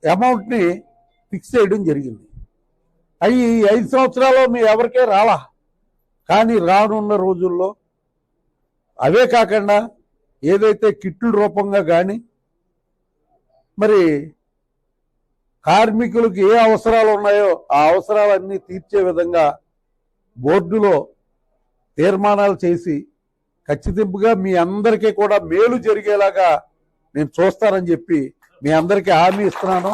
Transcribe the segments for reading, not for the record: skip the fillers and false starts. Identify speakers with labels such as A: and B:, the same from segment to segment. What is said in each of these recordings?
A: అమౌంట్ని ఫిక్స్ చేయడం జరిగింది. అవి 5 సంవత్సరాలు మీ ఎవరికే రాలా. కానీ రానున్న రోజుల్లో అవే కాకుండా ఏదైతే కిట్ల రూపంగా కానీ మరి కార్మికులకు ఏ అవసరాలు ఉన్నాయో ఆ అవసరాలన్నీ తీర్చే విధంగా బోర్డులో తీర్మానాలు చేసి ఖచ్చితంగా మీ అందరికీ కూడా మేలు జరిగేలాగా నేను చూస్తానని చెప్పి మీ అందరికీ హామీ ఇస్తున్నాను.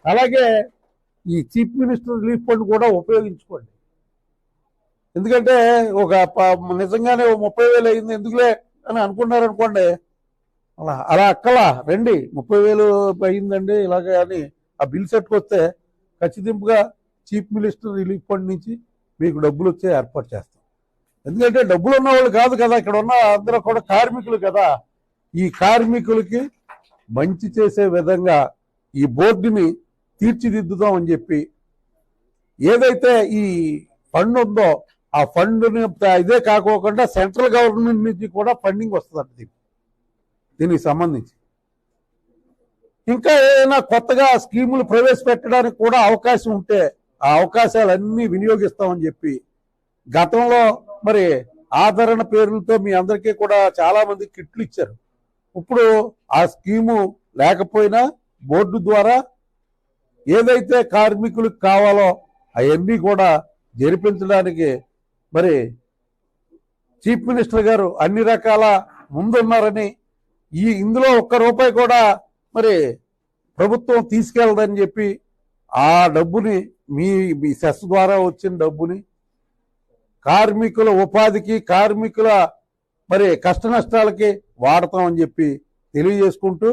A: అలాగే ఈ చీఫ్ మినిస్టర్ రిలీఫ్ ఫండ్ కూడా ఉపయోగించుకోండి. ఎందుకంటే నిజంగానే 30,000 అయింది ఎందుకులే అని అనుకున్నారనుకోండి, అలా అక్కలా రండి 30,000 అయిందండి ఇలాగే అని ఆ బిల్ సెట్కొస్తే ఖచ్చితంగా చీఫ్ మినిస్టర్ రిలీఫ్ ఫండ్ నుంచి మీకు డబ్బులు వచ్చే ఏర్పాటు చేస్తాం. ఎందుకంటే డబ్బులు ఉన్న వాళ్ళు కాదు కదా, ఇక్కడ ఉన్న అందరూ కూడా కార్మికులు కదా. ఈ కార్మికులకి మంచి చేసే విధంగా ఈ బోర్డుని తీర్చిదిద్దుదామని చెప్పి ఏదైతే ఈ ఫండ్ ఉందో ఆ ఫండ్ని ఇదే కాకోకుండా సెంట్రల్ గవర్నమెంట్ నుంచి కూడా ఫండింగ్ వస్తుందంట దీనికి సంబంధించి. ఇంకా ఏదైనా కొత్తగా స్కీములు ప్రవేశపెట్టడానికి కూడా అవకాశం ఉంటే ఆ అవకాశాలన్నీ వినియోగిస్తామని చెప్పి గతంలో మరి ఆదరణ పేర్లతో మీ అందరికీ కూడా చాలా మంది కిట్లు ఇచ్చారు. ఇప్పుడు ఆ స్కీము లేకపోయినా బోర్డు ద్వారా ఏదైతే కార్మికులకు కావాలో అవన్నీ కూడా జరిపించడానికి మరి చీఫ్ మినిస్టర్ గారు అన్ని రకాల ముందున్నారని, ఇందులో ఒక్క రూపాయి కూడా మరి ప్రభుత్వం తీసుకెళ్ళదని చెప్పి ఆ డబ్బుని మీ సెస్ ద్వారా వచ్చిన డబ్బుని కార్మికుల ఉపాధికి కార్మికుల మరి కష్ట నష్టాలకి వాడతామని చెప్పి తెలియజేసుకుంటూ